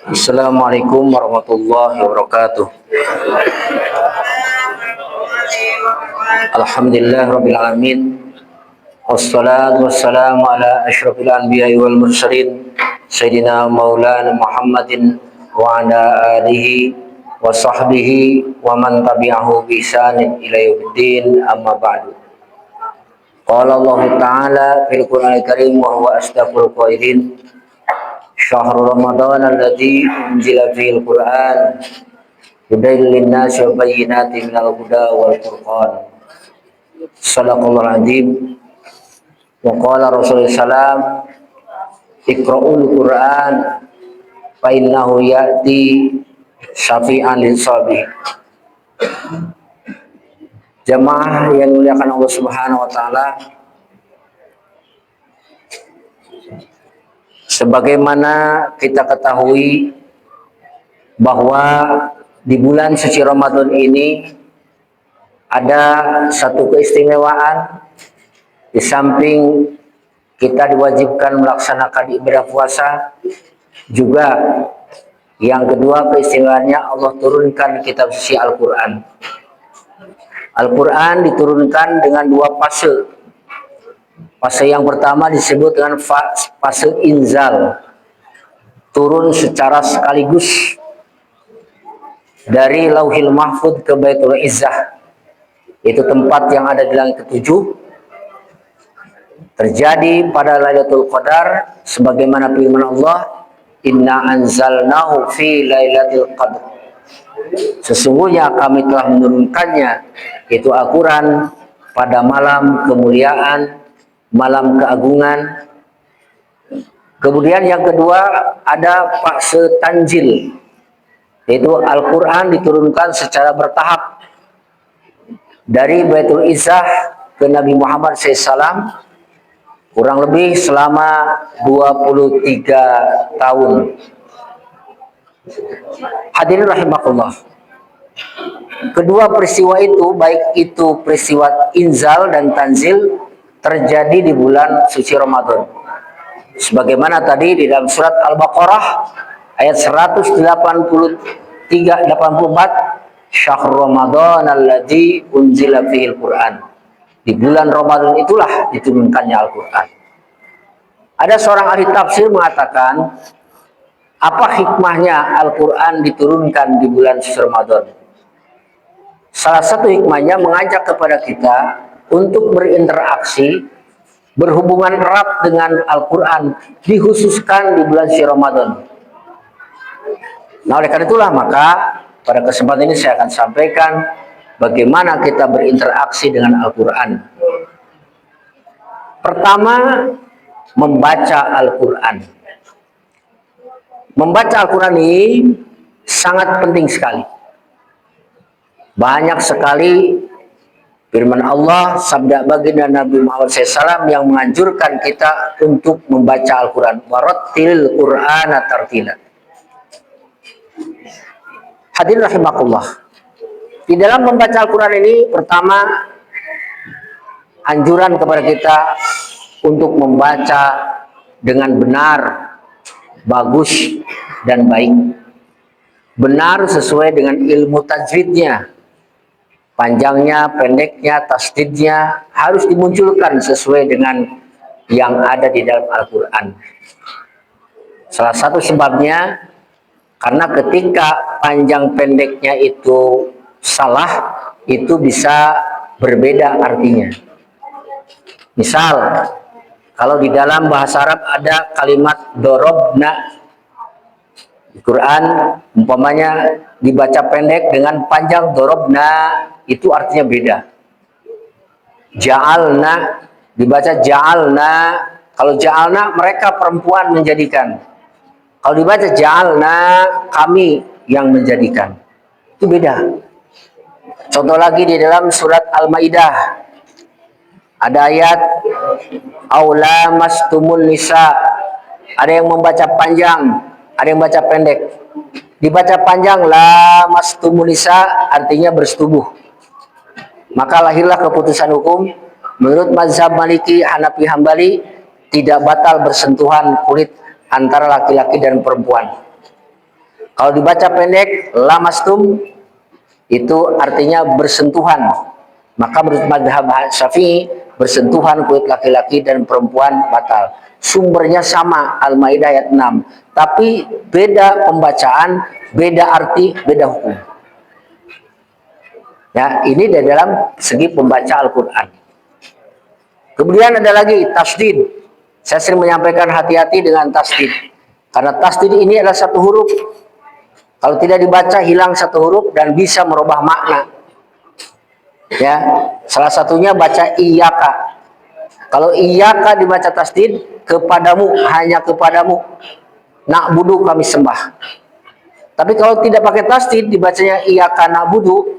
Assalamualaikum warahmatullahi wabarakatuh. Alhamdulillah rabbil alamin. Wassalatu wassalamu ala asyrafil anbiya'i wal mursalin Sayyidina Maulana Muhammadin wa ala alihi wa sahbihi wa man tabi'ahu bi ihsanin ila yaumiddin, amma ba'du. Qala Allah Ta'ala fil Qur'anil Karim wa huwa asdaqul qailin. Syahrul Ramadan alladzi unzila fihil Qur'an hudan lin-nasi wa bayyinatin minal huda wal furqan. Shadaqallahul azim. Wa qala Rasulullah sallam Iqra'ul Qur'an fa innahu ya'ti syafi'an lis-sabi. Jamaah yang dimuliakan Allah Subhanahu wa taala, sebagaimana kita ketahui bahwa di bulan suci Ramadan ini ada satu keistimewaan. Di samping kita diwajibkan melaksanakan ibadah puasa, juga yang kedua keistimewaannya Allah turunkan kitab suci Al-Quran. Al-Quran diturunkan dengan dua fase. Fase yang pertama disebut dengan fase inzal, turun secara sekaligus dari Lauhil Mahfud ke Baitul Izzah, itu tempat yang ada di langit ketujuh. Terjadi pada Lailatul Qadar, sebagaimana firman Allah, Inna anzalnahu fi Lailatul Qadar. Sesungguhnya kami telah menurunkannya, itu Al-Quran, pada malam kemuliaan, malam keagungan. Kemudian yang kedua ada fase tanzil, yaitu Al-Quran diturunkan secara bertahap dari Baitul Izzah ke Nabi Muhammad SAW, kurang lebih selama 23 tahun. Hadirin rahimakumullah. Kedua peristiwa itu, baik itu peristiwa inzal dan tanzil, terjadi di bulan suci Ramadan. Sebagaimana tadi di dalam surat Al-Baqarah ayat 183-84, Syahrul Ramadan alladzi unzila fihil Qur'an. Di bulan Ramadan itulah diturunkannya Al-Quran. Ada seorang ahli tafsir mengatakan, apa hikmahnya Al-Quran diturunkan di bulan suci Ramadan? Salah satu hikmahnya mengajak kepada kita untuk berinteraksi, berhubungan erat dengan Al-Quran, dikhususkan di bulan suci Ramadan. Nah, oleh karena itulah maka pada kesempatan ini saya akan sampaikan bagaimana kita berinteraksi dengan Al-Quran. Pertama, membaca Al-Quran. Membaca Al-Quran ini sangat penting sekali. Banyak sekali firman Allah, sabda baginda Nabi Muhammad SAW yang menganjurkan kita untuk membaca Al-Quran. Warattilil Qur'ana tartila. Hadirin rahimakumullah. Di dalam membaca Al-Quran ini, pertama, anjuran kepada kita untuk membaca dengan benar, bagus, dan baik. Benar sesuai dengan ilmu tajwidnya, panjangnya, pendeknya, tasdidnya harus dimunculkan sesuai dengan yang ada di dalam Al-Quran. Salah satu sebabnya, karena ketika panjang pendeknya itu salah, itu bisa berbeda artinya. Misal, kalau di dalam bahasa Arab ada kalimat dorobna, di Quran umpamanya dibaca pendek dengan panjang dorobna, itu artinya beda. Ja'alna dibaca ja'alna, kalau ja'alna mereka perempuan menjadikan. Kalau dibaca ja'alna, kami yang menjadikan. Itu beda. Contoh lagi di dalam surat Al-Maidah ada ayat aula mastumun nisa, ada yang membaca panjang, ada yang membaca pendek. Dibaca panjang la mastumun nisa artinya bersetubuh. Maka lahirlah keputusan hukum menurut mazhab Maliki, Hanafi, Hambali, tidak batal bersentuhan kulit antara laki-laki dan perempuan. Kalau dibaca pendek, lamastum, itu artinya bersentuhan. Maka menurut mazhab Syafi'i, bersentuhan kulit laki-laki dan perempuan batal. Sumbernya sama, Al-Maidah ayat 6. Tapi beda pembacaan, beda arti, beda hukum. Ya, ini dari dalam segi pembaca Al-Quran. Kemudian ada lagi tasdid. Saya sering menyampaikan hati-hati dengan tasdid. Karena tasdid ini adalah satu huruf. Kalau tidak dibaca hilang satu huruf dan bisa merubah makna. Ya, salah satunya baca iyaka. Kalau iyaka dibaca tasdid, kepadamu, hanya kepadamu. Na'budu, kami sembah. Tapi kalau tidak pakai tasdid, dibacanya iyaka na'budu.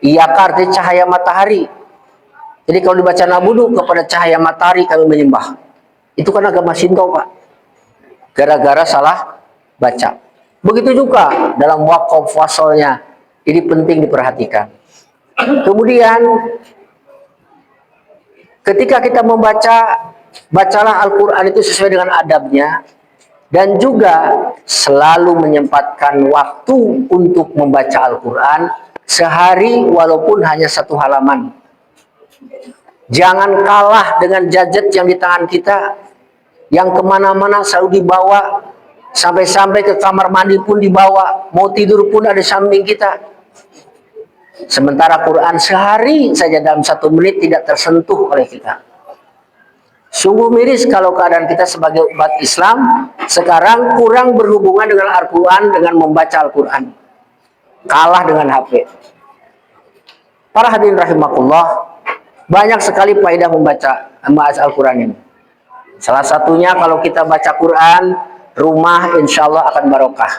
Iyaka artinya cahaya matahari. Jadi kalau dibaca na'budu, kepada cahaya matahari kami menyembah. Itu kan agama Shinto, Pak. Gara-gara salah baca. Begitu juga dalam wakaf wasolnya. Ini penting diperhatikan. Kemudian ketika kita membaca, bacalah Al-Quran itu sesuai dengan adabnya. Dan juga selalu menyempatkan waktu untuk membaca Al-Quran sehari walaupun hanya satu halaman. Jangan kalah dengan gadget yang di tangan kita, yang kemana-mana selalu dibawa, sampai-sampai ke kamar mandi pun dibawa, mau tidur pun ada samping kita. Sementara Quran sehari saja dalam 1 menit tidak tersentuh oleh kita. Sungguh miris kalau keadaan kita sebagai umat Islam sekarang kurang berhubungan dengan Al-Quran dengan membaca Al-Quran. Kalah dengan HP. Para hadirin rahimakumullah, banyak sekali faedah membaca Al-Quran ini. Salah satunya kalau kita baca Quran, rumah insya Allah akan barokah.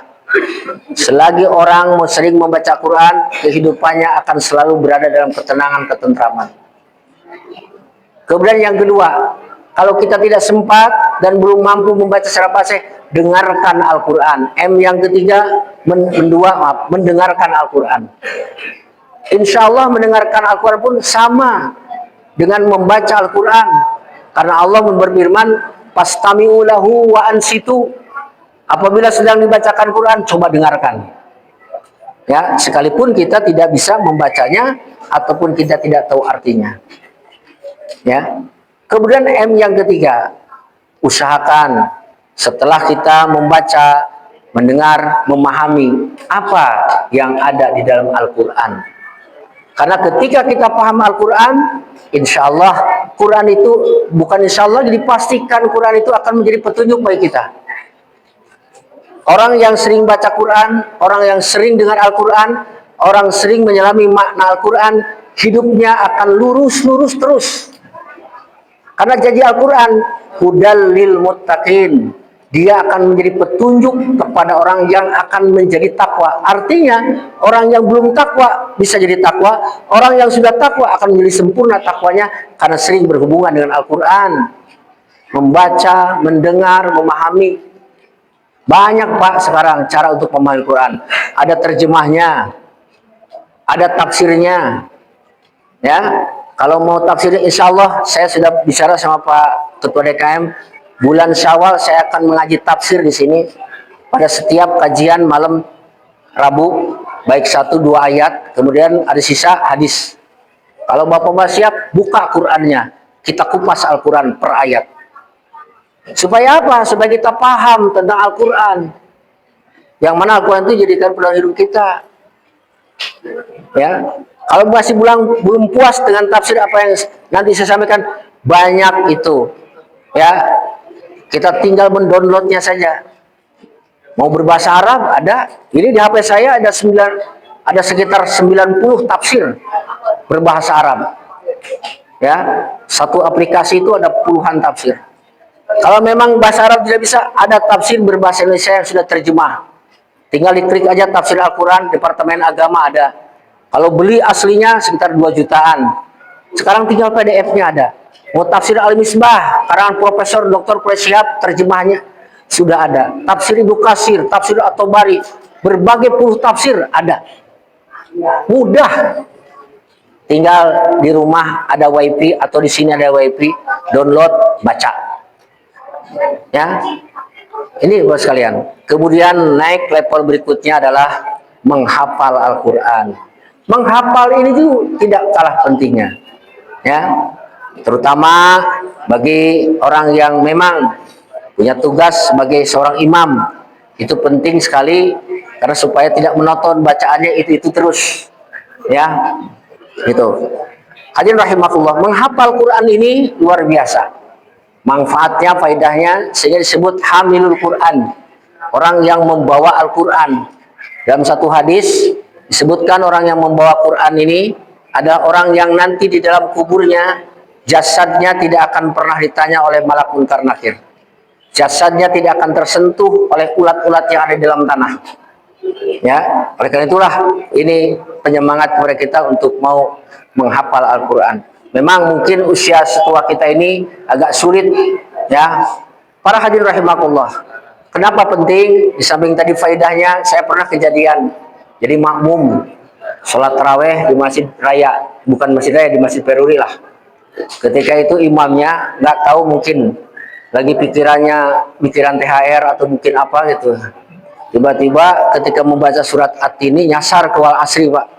Selagi orang sering membaca Quran, kehidupannya akan selalu berada dalam ketenangan, ketentraman. Kemudian yang kedua, kalau kita tidak sempat dan belum mampu membaca secara fasih, dengarkan Al-Quran. Yang ketiga, mendengarkan Al-Quran. Insya Allah mendengarkan Al-Quran pun sama dengan membaca Al-Quran. Karena Allah berfirman, "Fastami'u lahu wa ansitu." Apabila sedang dibacakan Quran, coba dengarkan. Ya, sekalipun kita tidak bisa membacanya ataupun kita tidak tahu artinya. Ya. Kemudian yang ketiga, usahakan setelah kita membaca, mendengar, memahami apa yang ada di dalam Al-Quran. Karena ketika kita paham Al-Quran, insya Allah Quran itu, bukan insya Allah, jadi pastikan Quran itu akan menjadi petunjuk bagi kita. Orang yang sering baca Quran, orang yang sering dengar Al-Quran, orang sering menyelami makna Al-Quran, hidupnya akan lurus-lurus terus. Karena janji Al-Quran, hudal lil muttaqin. Dia akan menjadi petunjuk kepada orang yang akan menjadi takwa. Artinya, orang yang belum takwa bisa jadi takwa. Orang yang sudah takwa akan menjadi sempurna takwanya karena sering berhubungan dengan Al-Quran. Membaca, mendengar, memahami. Banyak Pak sekarang cara untuk memahami Al-Quran. Ada terjemahnya, ada tafsirnya. Ya, kalau mau tafsirnya, insya Allah saya sudah bicara sama Pak Ketua DKM. Bulan Syawal saya akan mengaji tafsir di sini pada setiap kajian malam Rabu, baik 1-2 ayat, kemudian ada sisa hadis. Kalau Bapak siap, buka Qurannya, kita kupas Al-Quran per ayat. Supaya apa? Supaya kita paham tentang Al-Quran. Yang mana Al-Quran itu jadikan pedoman hidup kita. Ya, kalau masih belum puas dengan tafsir apa yang nanti saya sampaikan, banyak itu. Ya, kita tinggal mendownloadnya saja. Mau berbahasa Arab ada. Ini di HP saya ada sekitar 90 tafsir berbahasa Arab. Ya, satu aplikasi itu ada puluhan tafsir. Kalau memang bahasa Arab tidak bisa, ada tafsir berbahasa Indonesia yang sudah terjemah. Tinggal diklik aja tafsir Al-Quran, Departemen Agama ada. Kalau beli aslinya sekitar 2 jutaan. Sekarang tinggal PDF-nya ada. Mau tafsir Al-Misbah, karangan Profesor Dr. Quraisyihab, terjemahnya sudah ada. Tafsir Ibnu Katsir, tafsir At-Tabari, berbagai puluh tafsir ada. Mudah. Tinggal di rumah ada WiFi atau di sini ada WiFi, download, baca. Ya. Ini buat sekalian. Kemudian naik level berikutnya adalah menghafal Al-Quran. Menghafal ini juga tidak kalah pentingnya, ya. Terutama bagi orang yang memang punya tugas sebagai seorang imam, itu penting sekali karena supaya tidak menonton bacaannya itu terus, ya. Gitu. Hadirin rahimakumullah, menghafal Quran ini luar biasa. Manfaatnya, faedahnya sehingga disebut hamilul Quran. Orang yang membawa Al-Quran. Dalam satu hadis disebutkan orang yang membawa Quran ini adalah orang yang nanti di dalam kuburnya jasadnya tidak akan pernah ditanya oleh malak munkar nakir. Jasadnya tidak akan tersentuh oleh ulat-ulat yang ada di dalam tanah. Ya, oleh karena itulah ini penyemangat kepada kita untuk mau menghafal Al-Quran. Memang mungkin usia setua kita ini agak sulit, ya. Para hadirin rahimakumullah. Kenapa penting? Di samping tadi faedahnya, saya pernah kejadian jadi makmum sholat taraweh di masjid raya, bukan masjid raya, di masjid Peruri lah. Ketika itu imamnya nggak tahu, mungkin lagi pikiran THR atau mungkin apa gitu. Tiba-tiba ketika membaca surat At-Tini nyasar ke wal asri, Pak.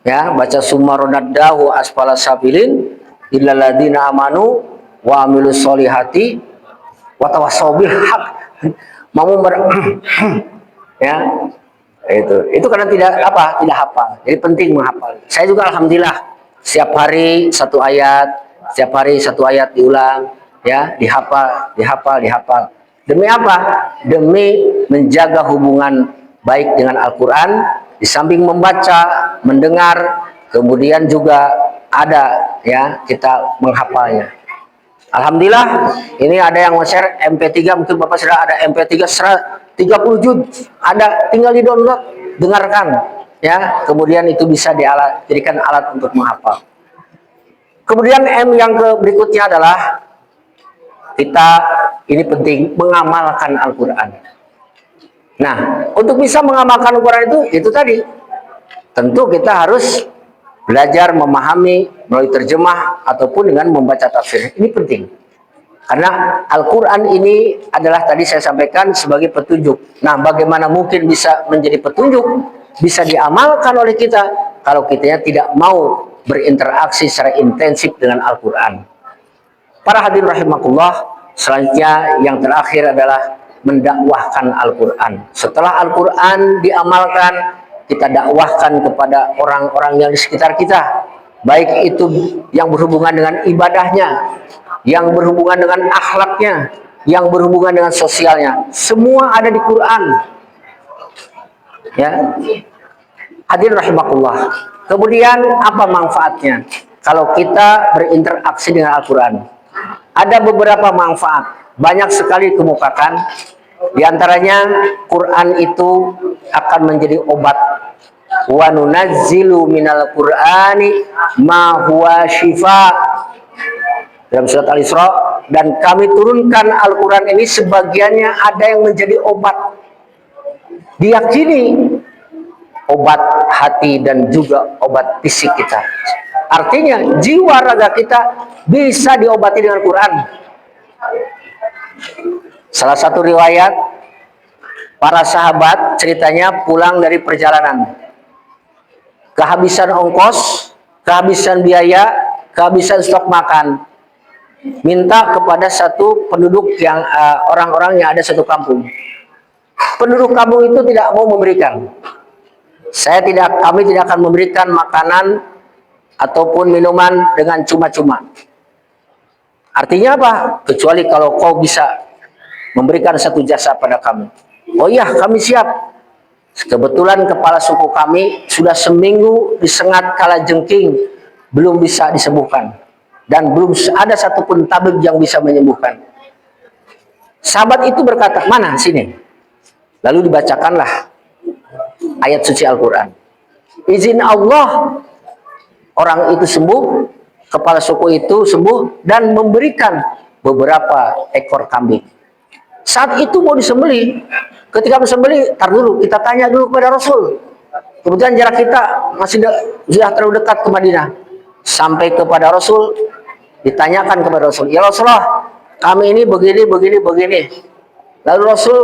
Ya, baca sumaronadahu asfala sabilin illaladina amanu wa amilus solihati wa tawassaw bil haq. Mau ya, itu karena tidak hafal. Jadi penting menghafal. Saya juga alhamdulillah setiap hari satu ayat diulang, ya, dihafal. Demi apa? Demi menjaga hubungan baik dengan Al-Quran, di samping membaca, mendengar, kemudian juga ada, ya, kita menghafalnya. Alhamdulillah, ini ada yang share MP3, mungkin Bapak sudah ada MP3 30 juz, ada, tinggal di download, dengarkan, ya, kemudian itu bisa dijadikan alat untuk menghafal. Kemudian yang berikutnya adalah kita, ini penting, mengamalkan Al-Quran. Nah, untuk bisa mengamalkan Al-Quran itu tadi, tentu kita harus belajar memahami melalui terjemah ataupun dengan membaca tafsir. Ini penting. Karena Al-Quran ini adalah tadi saya sampaikan sebagai petunjuk. Nah, bagaimana mungkin bisa menjadi petunjuk, bisa diamalkan oleh kita kalau kita tidak mau berinteraksi secara intensif dengan Al-Quran. Para hadirin rahimakumullah, selanjutnya yang terakhir adalah mendakwahkan Al-Quran. Setelah Al-Quran diamalkan, kita dakwahkan kepada orang-orang yang di sekitar kita, baik itu yang berhubungan dengan ibadahnya, yang berhubungan dengan akhlaknya, yang berhubungan dengan sosialnya. Semua ada di Quran, ya. Hadirin rahimakumullah. Kemudian apa manfaatnya kalau kita berinteraksi dengan Al-Quran? Ada beberapa manfaat, banyak sekali kemukakan. Di antaranya Quran itu akan menjadi obat. Wa nunazzilu minal Qur'ani ma huwa syifa. Dalam surat Al-Isra, dan kami turunkan Al-Quran ini sebagiannya ada yang menjadi obat. Diyakini obat hati dan juga obat fisik kita. Artinya jiwa raga kita bisa diobati dengan Quran. Salah satu riwayat, para sahabat ceritanya pulang dari perjalanan, kehabisan ongkos, kehabisan biaya, kehabisan stok makan, minta kepada satu penduduk yang orang-orang yang ada satu kampung. Penduduk kampung itu tidak mau memberikan. Kami tidak akan memberikan makanan ataupun minuman dengan cuma-cuma. Artinya apa? Kecuali kalau kau bisa memberikan satu jasa pada kami. Oh iya, kami siap. Kebetulan kepala suku kami sudah seminggu disengat kalajengking, belum bisa disembuhkan. Dan belum ada satupun tabib yang bisa menyembuhkan. Sahabat itu berkata, mana sini? Lalu dibacakanlah ayat suci Al-Quran. Izin Allah, orang itu sembuh, kepala suku itu sembuh, dan memberikan beberapa ekor kambing. Saat itu mau disembelih. Ketika disembelih, tar dulu, kita tanya dulu kepada Rasul. Kebetulan jarak kita masih sudah terlalu dekat ke Madinah. Sampai kepada Rasul, ditanyakan kepada Rasul, ya Rasulullah, kami ini begini. Lalu Rasul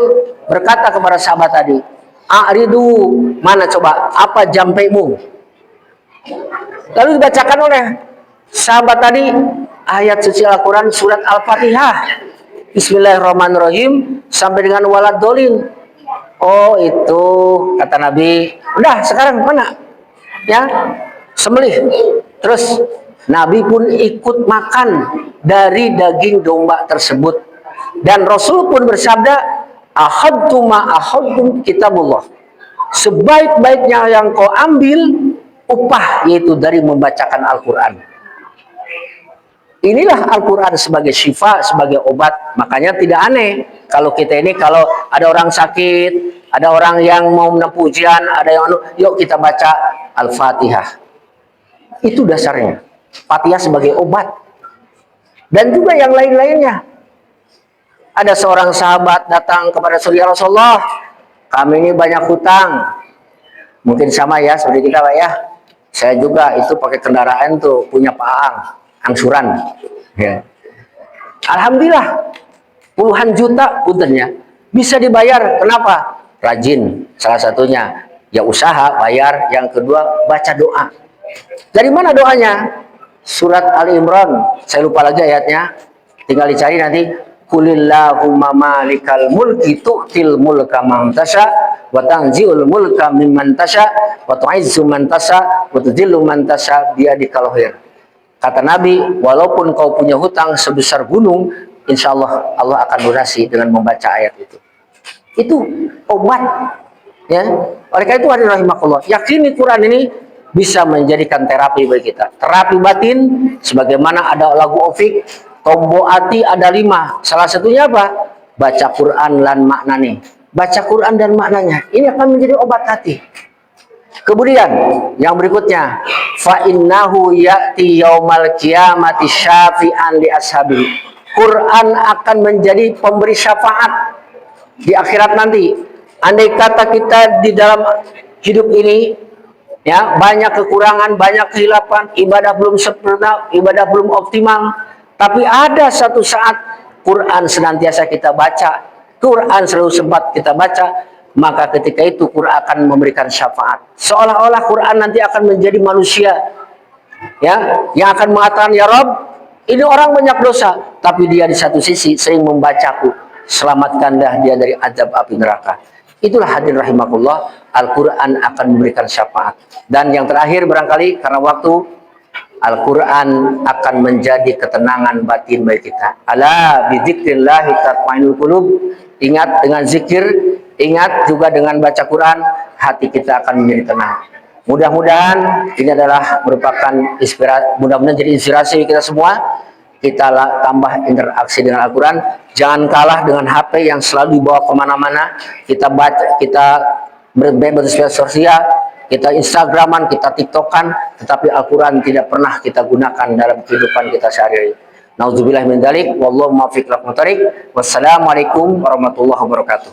berkata kepada sahabat tadi, "A'ridu, mana coba apa jampaimu?" Lalu dibacakan oleh sahabat tadi ayat suci Al-Quran surat Al-Fatihah. Bismillahirrahmanirrahim sampai dengan waladolin. Oh itu kata Nabi, udah sekarang mana? Ya, sembelih. Terus Nabi pun ikut makan dari daging domba tersebut. Dan Rasul pun bersabda, ahadtu ma ahadtum kitabullah. Sebaik-baiknya yang kau ambil upah yaitu dari membacakan Al-Quran. Inilah Al-Quran sebagai syifa, sebagai obat. Makanya tidak aneh kalau kita ini, kalau ada orang sakit, ada orang yang mau menempuh ujian, ada yang yuk kita baca Al-Fatihah. Itu dasarnya. Fatihah sebagai obat. Dan juga yang lain-lainnya. Ada seorang sahabat datang kepada Rasulullah, kami ini banyak hutang. Mungkin sama ya seperti kita Pak ya. Saya juga itu pakai kendaraan tuh punya Pak Aang, angsuran. Ya. Alhamdulillah puluhan juta puntennya bisa dibayar. Kenapa? Rajin salah satunya. Ya usaha bayar. Yang kedua baca doa. Dari mana doanya? Surat Ali Imran. Saya lupa lagi ayatnya. Tinggal dicari nanti. Qulillahumma malikal mulki tu'til mulka man tasha wa tanzi'ul mulka mimman tasha wa tu'izzu man tasha wa tudhillu man tasha biyadikal khair. Kata Nabi, walaupun kau punya hutang sebesar gunung, insya Allah Allah akan lunasi dengan membaca ayat itu. Itu obat. Ya. Oleh karena itu hadirin rahimakumullah, yakini Quran ini bisa menjadikan terapi bagi kita. Terapi batin, sebagaimana ada lagu Ofik, tombo hati ada 5. Salah satunya apa? Baca Quran dan maknanya. Baca Quran dan maknanya. Ini akan menjadi obat hati. Kemudian yang berikutnya, fa innahu ya'ti yaumal qiyamati syafi'an li ashabi. Quran akan menjadi pemberi syafaat di akhirat nanti. Andai kata kita di dalam hidup ini ya banyak kekurangan, banyak kehilapan, ibadah belum sempurna, ibadah belum optimal, tapi ada satu saat Quran senantiasa kita baca, Quran selalu sempat kita baca, maka ketika itu Quran akan memberikan syafaat. Seolah-olah Quran nanti akan menjadi manusia ya yang akan mengatakan, ya Rob, ini orang banyak dosa, tapi dia di satu sisi sering membacaku, selamatkanlah dia dari azab api neraka. Itulah hadirin rahimakumullah, Al-Quran akan memberikan syafaat. Dan yang terakhir barangkali karena waktu, Al-Quran akan menjadi ketenangan batin bagi kita. Ala bidzikrillahi tatma'innul qulub. Ingat dengan zikir, ingat juga dengan baca Quran, hati kita akan menjadi tenang. Mudah-mudahan ini adalah merupakan inspirasi, mudah-mudahan jadi inspirasi kita semua. Kita tambah interaksi dengan Al-Quran. Jangan kalah dengan HP yang selalu dibawa kemana-mana. Kita baca, kita bersosial sosial, kita Instagraman, kita TikTokan, tetapi Al-Quran tidak pernah kita gunakan dalam kehidupan kita sehari-hari. Nauzubillah min dzalik, wallahu muwaffiq ila aqwamit thoriq. Wassalamualaikum warahmatullahi wabarakatuh.